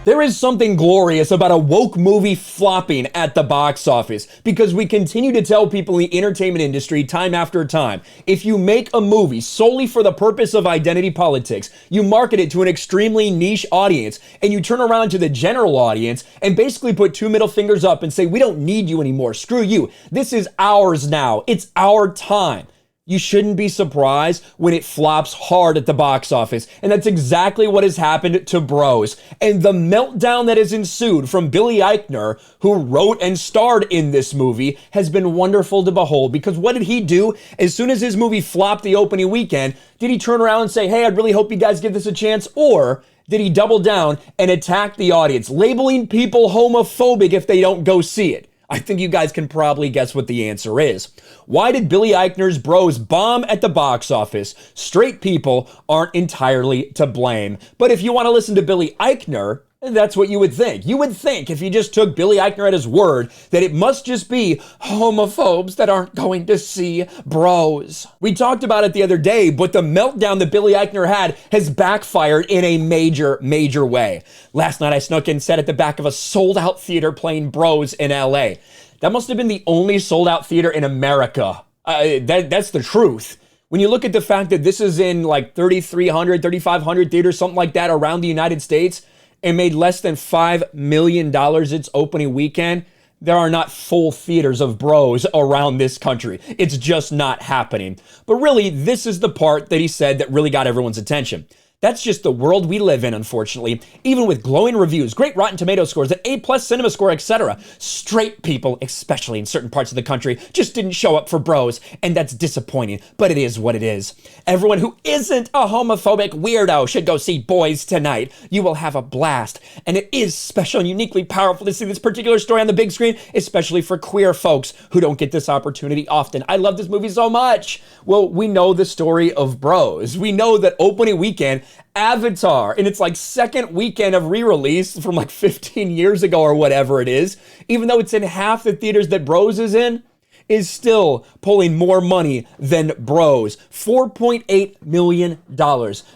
There is something glorious about a woke movie flopping at the box office, because we continue to tell people in the entertainment industry time after time, if you make a movie solely for the purpose of identity politics, you market it to an extremely niche audience, and you turn around to the general audience and basically put two middle fingers up and say, we don't need you anymore, screw you, this is ours now, it's our time. You shouldn't be surprised when it flops hard at the box office. And that's exactly what has happened to Bros. And the meltdown that has ensued from Billy Eichner, who wrote and starred in this movie, has been wonderful to behold. Because what did he do? As soon as his movie flopped the opening weekend, did he turn around and say, hey, I really hope you guys give this a chance? Or did he double down and attack the audience, labeling people homophobic if they don't go see it? I think you guys can probably guess what the answer is. Why did Billy Eichner's Bros bomb at the box office? Straight people aren't entirely to blame. But if you want to listen to Billy Eichner, that's what you would think. You would think, if you just took Billy Eichner at his word, that it must just be homophobes that aren't going to see Bros. We talked about it the other day, but the meltdown that Billy Eichner had has backfired in a major, major way. Last night I snuck in, sat at the back of a sold-out theater playing Bros in LA. That must have been the only sold-out theater in America. That's the truth. When you look at the fact that this is in like 3,300, 3,500 theaters, something like that around the United States, and made less than $5 million its opening weekend, there are not full theaters of Bros around this country. It's just not happening. But really, this is the part that he said that really got everyone's attention. That's just the world we live in, unfortunately. Even with glowing reviews, great Rotten Tomato scores, an A+ cinema score, etc., straight people, especially in certain parts of the country, just didn't show up for Bros, and that's disappointing, but it is what it is. Everyone who isn't a homophobic weirdo should go see Boys tonight. You will have a blast, and it is special and uniquely powerful to see this particular story on the big screen, especially for queer folks who don't get this opportunity often. I love this movie so much. Well, we know the story of Bros. We know that opening weekend, Avatar, in its like second weekend of re-release from like 15 years ago or whatever it is, even though it's in half the theaters that Bros is in, is still pulling more money than Bros. $4.8 million.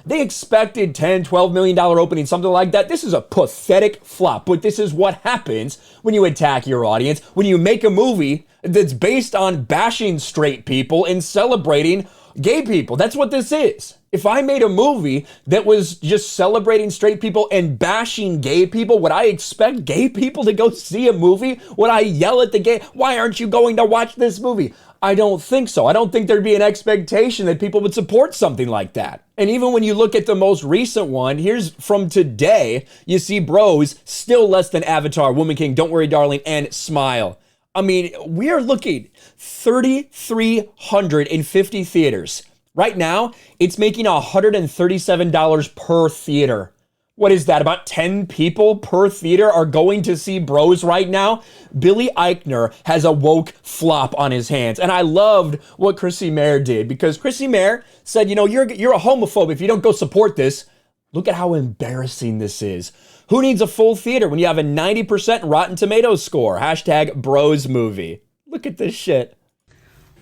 They expected $10, $12 million opening, something like that. This is a pathetic flop, but this is what happens when you attack your audience, when you make a movie that's based on bashing straight people and celebrating gay people. That's what this is. If I made a movie that was just celebrating straight people and bashing gay people, would I expect gay people to go see a movie? Would I yell at the gay, why aren't you going to watch this movie? I don't think so. I don't think there'd be an expectation that people would support something like that. And even when you look at the most recent one, here's from today, you see Bros still less than Avatar, Woman King, Don't Worry Darling, and Smile. I mean, we are looking 3,350 theaters. Right now, it's making $137 per theater. What is that? About 10 people per theater are going to see Bros right now? Billy Eichner has a woke flop on his hands. And I loved what Chrissy Mayer did, because Chrissy Mayer said, you know, you're a homophobe if you don't go support this. Look at how embarrassing this is. Who needs a full theater when you have a 90% Rotten Tomatoes score? Hashtag Bros movie. Look at this shit.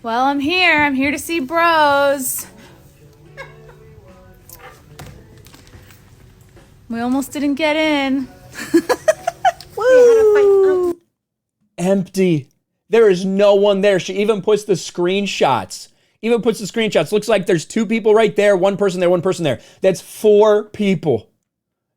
Well, I'm here. I'm here to see Bros. We almost didn't get in. Woo! Empty. There is no one there. She even puts the screenshots. Looks like there's two people right there, one person there, one person there. That's 4 people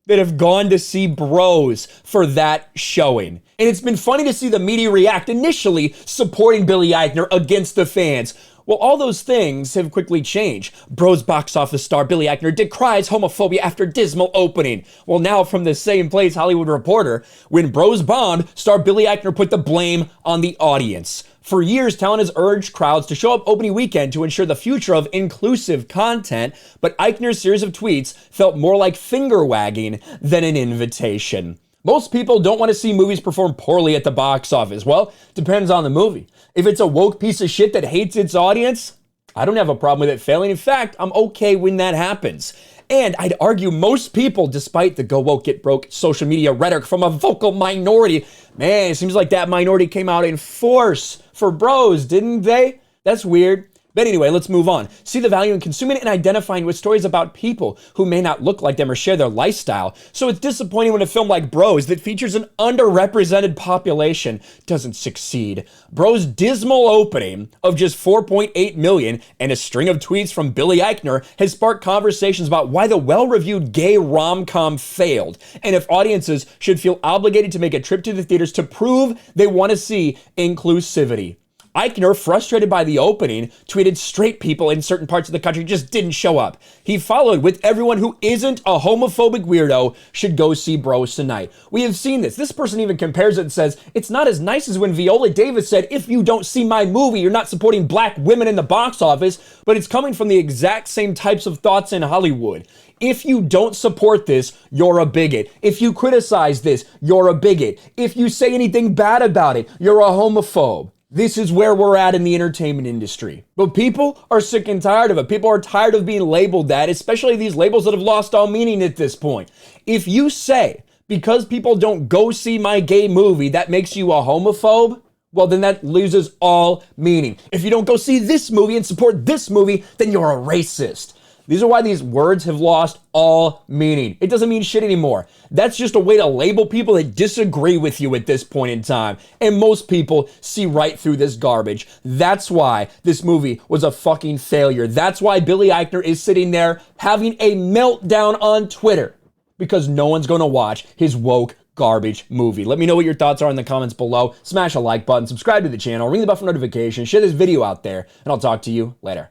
that have gone to see Bros for that showing. And it's been funny to see the media react, initially supporting Billy Eichner against the fans. Well, all those things have quickly changed. Bros box office star Billy Eichner decries homophobia after dismal opening. Well, now from the same place, Hollywood Reporter, when Bros bombed, star Billy Eichner put the blame on the audience. For years, talent has urged crowds to show up opening weekend to ensure the future of inclusive content, but Eichner's series of tweets felt more like finger-wagging than an invitation. Most people don't want to see movies perform poorly at the box office. Well, depends on the movie. If it's a woke piece of shit that hates its audience, I don't have a problem with it failing. In fact, I'm okay when that happens. And I'd argue most people, despite the go woke, get broke social media rhetoric from a vocal minority, man, it seems like that minority came out in force for Bros, didn't they? That's weird. But anyway, let's move on. See the value in consuming and identifying with stories about people who may not look like them or share their lifestyle. So it's disappointing when a film like Bros that features an underrepresented population doesn't succeed. Bros' dismal opening of just 4.8 million and a string of tweets from Billy Eichner has sparked conversations about why the well-reviewed gay rom-com failed, and if audiences should feel obligated to make a trip to the theaters to prove they want to see inclusivity. Eichner, frustrated by the opening, tweeted straight people in certain parts of the country just didn't show up. He followed with everyone who isn't a homophobic weirdo should go see Bros tonight. We have seen this. This person even compares it and says, it's not as nice as when Viola Davis said, if you don't see my movie, you're not supporting black women in the box office, but it's coming from the exact same types of thoughts in Hollywood. If you don't support this, you're a bigot. If you criticize this, you're a bigot. If you say anything bad about it, you're a homophobe. This is where we're at in the entertainment industry. But people are sick and tired of it. People are tired of being labeled that, especially these labels that have lost all meaning at this point. If you say, because people don't go see my gay movie, that makes you a homophobe, well, then that loses all meaning. If you don't go see this movie and support this movie, then you're a racist. These are why these words have lost all meaning. It doesn't mean shit anymore. That's just a way to label people that disagree with you at this point in time. And most people see right through this garbage. That's why this movie was a fucking failure. That's why Billy Eichner is sitting there having a meltdown on Twitter. Because no one's gonna watch his woke garbage movie. Let me know what your thoughts are in the comments below. Smash a like button, subscribe to the channel, ring the bell for notifications, share this video out there, and I'll talk to you later.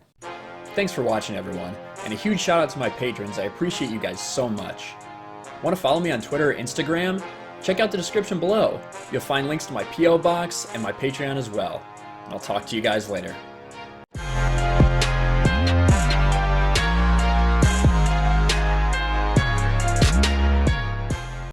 Thanks for watching, everyone. And a huge shout out to my patrons. I appreciate you guys so much. Want to follow me on Twitter or Instagram? Check out the description below. You'll find links to my P.O. box and my Patreon as well. And I'll talk to you guys later.